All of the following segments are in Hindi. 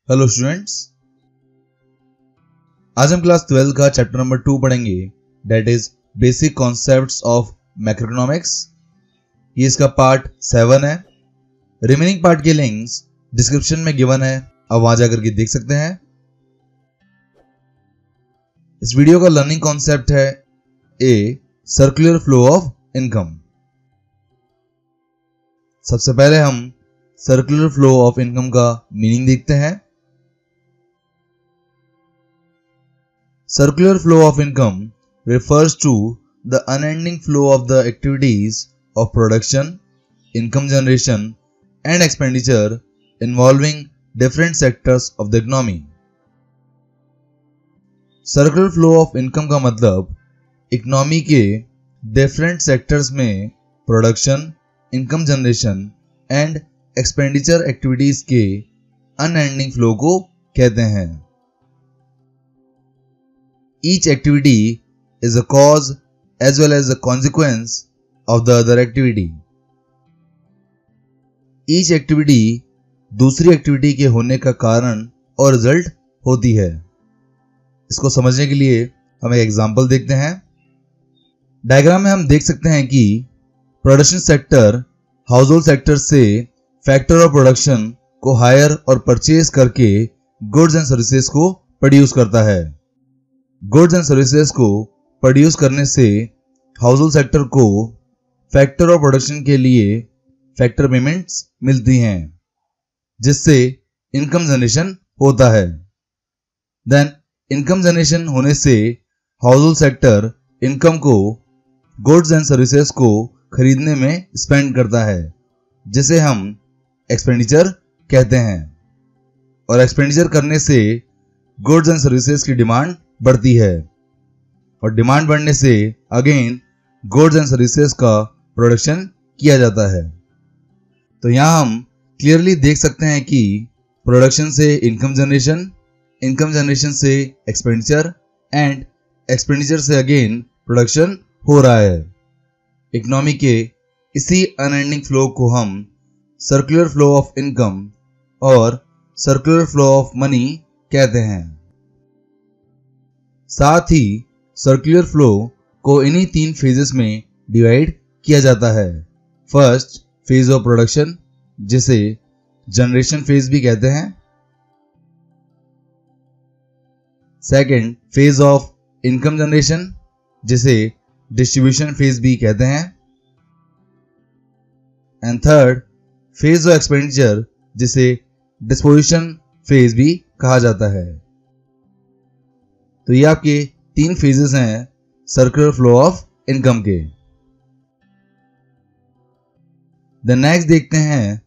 हेलो स्टूडेंट्स, आज हम क्लास 12 का चैप्टर नंबर 2 पढ़ेंगे, that is basic concepts of macroeconomics. ये इसका पार्ट 7 है। रिमेनिंग पार्ट के लिंक्स डिस्क्रिप्शन में गिवन है, आप वहां जाकर के देख सकते हैं। इस वीडियो का लर्निंग कॉन्सेप्ट है a circular flow of income. सबसे पहले हम सर्कुलर फ्लो ऑफ इनकम का मीनिंग देखते हैं। Circular flow of income refers to the unending flow of the activities of production, income generation, and expenditure involving different sectors of the economy. Circular flow of income का मतलब इकोनॉमी के different sectors में production, income generation and expenditure activities के unending flow को कहते हैं। Each activity is a cause as well as a consequence of the other activity. Each activity दूसरी एक्टिविटी के होने का कारण और रिजल्ट होती है। इसको समझने के लिए हम एक एग्जांपल देखते हैं। डायग्राम में हम देख सकते हैं कि प्रोडक्शन सेक्टर हाउसहोल्ड सेक्टर से फैक्टर ऑफ प्रोडक्शन को हायर और परचेज करके गुड्स एंड सर्विसेज को प्रोड्यूस करता है। गुड्स एंड सर्विसेज को प्रोड्यूस करने से हाउसहोल्ड सेक्टर को फैक्टर ऑफ प्रोडक्शन के लिए फैक्टर पेमेंट्स मिलती हैं, जिससे इनकम जनरेशन होता है। देन इनकम जनरेशन होने से हाउसहोल्ड सेक्टर इनकम को गुड्स एंड सर्विसेज को खरीदने में स्पेंड करता है, जिसे हम एक्सपेंडिचर कहते हैं। और एक्सपेंडिचर करने से गुड्स एंड सर्विसेज की डिमांड बढ़ती है, और डिमांड बढ़ने से अगेन गुड्स एंड सर्विसेज का प्रोडक्शन किया जाता है। तो यहां हम क्लियरली देख सकते हैं कि प्रोडक्शन से इनकम जनरेशन, इनकम जनरेशन से एक्सपेंडिचर एंड एक्सपेंडिचर से अगेन प्रोडक्शन हो रहा है। इकोनॉमी के इसी अनएंडिंग फ्लो को हम सर्कुलर फ्लो ऑफ इनकम और सर्कुलर फ्लो ऑफ मनी कहते हैं। साथ ही सर्कुलर फ्लो को इन्हीं 3 फेजेस में डिवाइड किया जाता है। फर्स्ट फेज ऑफ प्रोडक्शन, जिसे जनरेशन फेज भी कहते हैं। Second phase of income generation, जिसे डिस्ट्रीब्यूशन फेज भी कहते हैं। And third phase of expenditure, जिसे डिस्पोजिशन फेज भी कहा जाता है। तो ये आपके 3 फेजेस हैं सर्कुलर फ्लो ऑफ इनकम के। द नेक्स्ट देखते हैं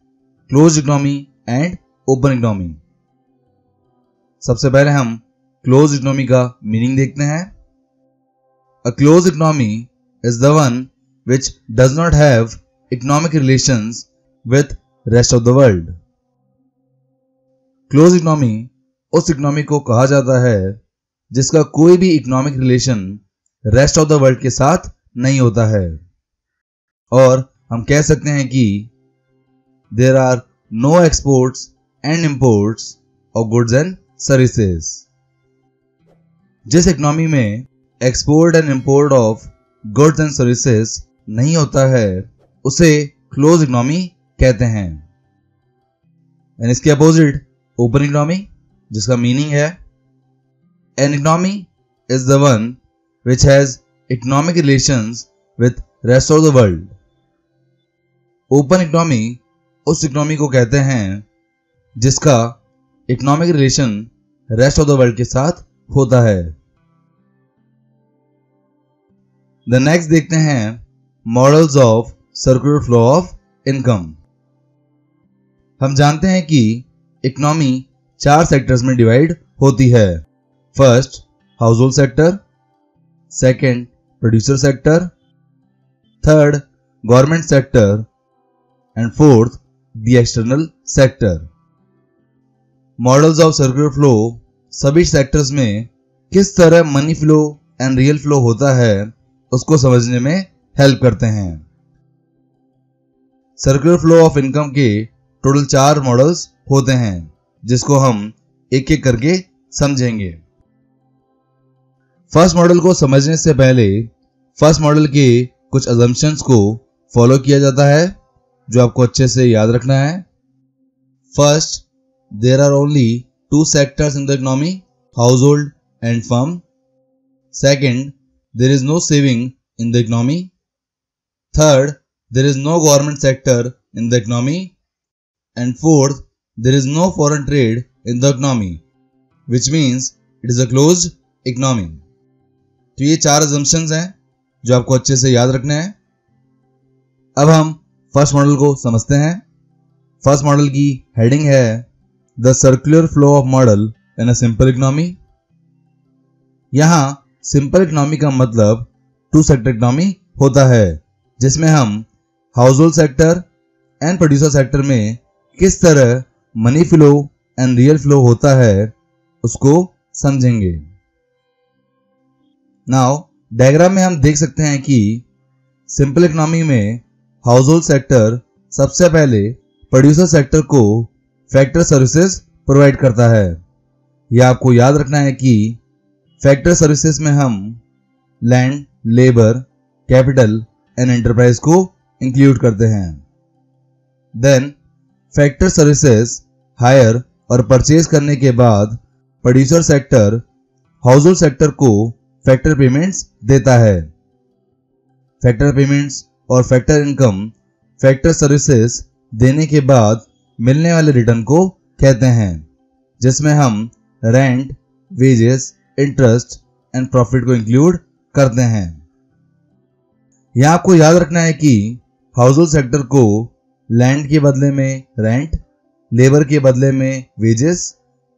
close economy and open economy. सबसे पहले हम क्लोज इकोनॉमी का मीनिंग देखते हैं। A close economy is the one which does not have economic relations with rest of the world. Close economy उस इकोनॉमी को कहा जाता है जिसका कोई भी economic relation rest of the world के साथ नहीं होता है। और हम कह सकते हैं कि there are no exports and imports of goods and services. जिस इकोनॉमी में export and import of goods and services नहीं होता है, उसे क्लोज इकोनॉमी कहते हैं। एंड इसके अपोजिट ओपन इकोनॉमी, जिसका मीनिंग है an economy is the one which has economic relations with rest of the world. Open economy उस इकोनॉमी को कहते हैं जिसका economic relation rest of the world के साथ होता है। द नेक्स्ट देखते हैं models of circular flow of income. हम जानते हैं कि इकोनॉमी 4 सेक्टर्स में डिवाइड होती है। First household sector, second producer sector, third government sector and fourth the external sector. Models of circular flow सभी सेक्टर्स में किस तरह money flow and real flow होता है उसको समझने में हेल्प करते हैं। सर्कुलर फ्लो ऑफ इनकम के टोटल 4 मॉडल्स होते हैं, जिसको हम एक एक करके समझेंगे। फर्स्ट मॉडल को समझने से पहले फर्स्ट मॉडल के कुछ अजम्पशंस को फॉलो किया जाता है जो आपको अच्छे से याद रखना है। First, there are only two sectors in the economy, household and firm. Second, there is no saving in the economy. Third, there is no government sector in the economy. And fourth, there is no foreign trade in the economy, which means it is a closed economy. तो ये चार अजम्पशंस हैं जो आपको अच्छे से याद रखने हैं। अब हम फर्स्ट मॉडल को समझते हैं। फर्स्ट मॉडल की हेडिंग है the circular flow of model in a simple economy. यहां सिंपल इकोनॉमी का मतलब टू सेक्टर इकोनॉमी होता है, जिसमें हम house hold sector and producer sector में किस तरह money flow and real flow होता है उसको समझेंगे। नाउ डायग्राम में हम देख सकते हैं कि सिंपल इकोनॉमी में हाउस होल्ड सेक्टर सबसे पहले प्रोड्यूसर सेक्टर को फैक्टर सर्विसेज प्रोवाइड करता है। यह आपको याद रखना है कि फैक्टर सर्विसेज में हम land, labour, capital and enterprise को इंक्लूड करते हैं। देन फैक्टर सर्विसेज हायर और परचेज करने के बाद producer sector house hold sector को फैक्टर पेमेंट्स देता है। फैक्टर पेमेंट्स और फैक्टर इनकम फैक्टर सर्विसेज देने के बाद मिलने वाले रिटर्न को कहते हैं, जिसमें हम rent, wages, interest and profit को इंक्लूड करते हैं। यहां आपको याद रखना है कि हाउस होल्ड सेक्टर को लैंड के बदले में रेंट, लेबर के बदले में वेजेस,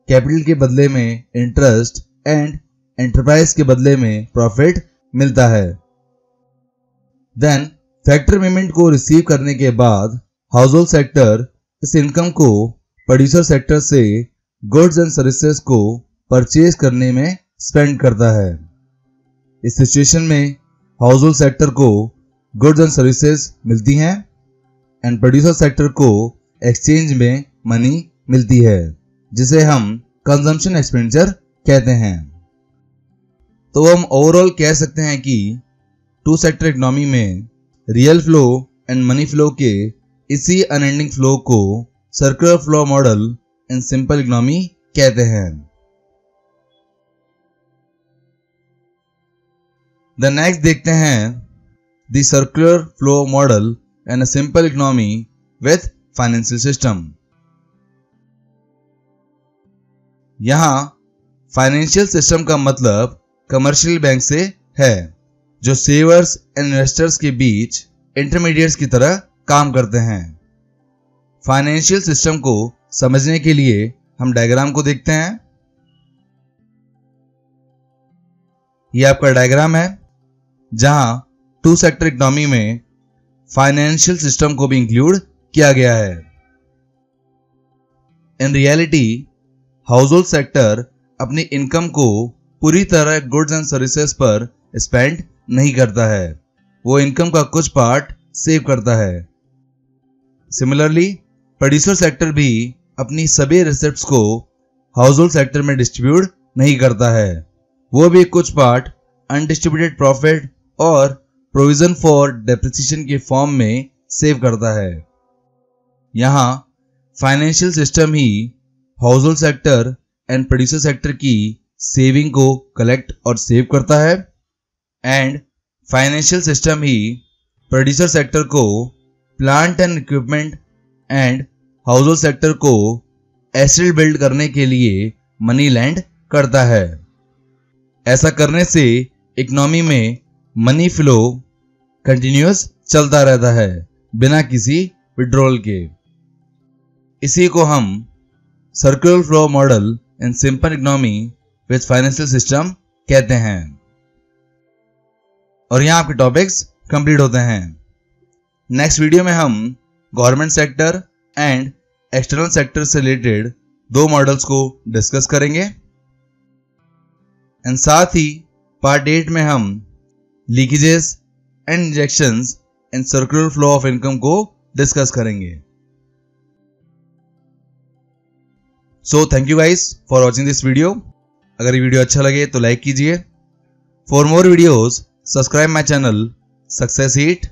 कैपिटल के बदले में इंटरेस्ट एंड एंटरप्राइज के बदले में प्रॉफिट मिलता है। देन फैक्टर पेमेंट को रिसीव करने के बाद हाउस होल्ड सेक्टर इस इनकम को प्रोड्यूसर सेक्टर से गुड्स एंड सर्विसेज को परचेज करने में स्पेंड करता है। इस सिचुएशन में हाउस होल्ड सेक्टर को गुड्स एंड सर्विसेज मिलती हैं एंड प्रोड्यूसर सेक्टर को एक्सचेंज में मनी मिलती है, जिसे हम कंजम्पशन एक्सपेंडिचर कहते हैं। तो हम ओवरऑल कह सकते हैं कि टू सेक्टर इकोनॉमी में real flow and money flow के इसी अनएंडिंग फ्लो को circular flow model in simple economy कहते हैं। द नेक्स्ट देखते हैं the circular flow model in a simple economy with financial system. यहां फाइनेंशियल सिस्टम का मतलब कमर्शियल बैंक से है, जो सेवर्स एंड इन्वेस्टर्स के बीच इंटरमीडिएट्स की तरह काम करते हैं। फाइनेंशियल सिस्टम को समझने के लिए हम डायग्राम को देखते हैं। यह आपका डायग्राम है जहां टू सेक्टर इकोनॉमी में फाइनेंशियल सिस्टम को भी इंक्लूड किया गया है। In reality house hold sector अपनी इनकम को पूरी तरह गुड्स एंड सर्विसेज पर स्पेंड नहीं करता है, वो इनकम का कुछ पार्ट सेव करता है। सिमिलरली प्रोड्यूसर सेक्टर भी अपनी सभी रिसिप्ट्स को हाउस होल्ड सेक्टर में डिस्ट्रीब्यूट नहीं करता है, वो भी कुछ पार्ट अनडिस्ट्रीब्यूटेड प्रॉफिट और प्रोविजन फॉर डेप्रिसिएशन के फॉर्म में सेव करता है। यहां फाइनेंशियल सिस्टम ही household sector and producer sector की सेविंग को कलेक्ट और सेव करता है एंड फाइनेंशियल सिस्टम ही प्रोड्यूसर सेक्टर को plant and equipment and household sector को एसेट बिल्ड करने के लिए मनी लैंड करता है। ऐसा करने से इकोनॉमी में मनी फ्लो कंटिन्यूअस चलता रहता है बिना किसी विड्रॉल के। इसी को हम circular flow model in simple economy with financial system कहते हैं। और यहां आपके टॉपिक्स कंप्लीट होते हैं। नेक्स्ट वीडियो में हम government sector and external sector से रिलेटेड दो मॉडल्स को डिस्कस करेंगे एंड साथ ही पार्ट 8 में हम leakages and injections in circular flow of income को डिस्कस करेंगे। So thank you guys for watching this video. अगर ये वीडियो अच्छा लगे तो लाइक कीजिए। For more videos subscribe my channel success hit.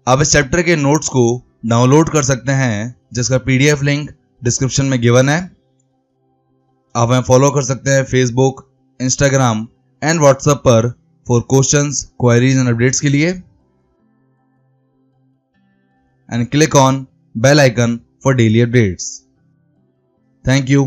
आप इस चैप्टर के नोट्स को डाउनलोड कर सकते हैं जिसका पीडीएफ लिंक डिस्क्रिप्शन में गिवन है। आप हमें फॉलो कर सकते हैं फेसबुक, इंस्टाग्राम एंड व्हाट्सएप पर for questions, queries and updates के लिए। And click on bell icon for daily updates. Thank you.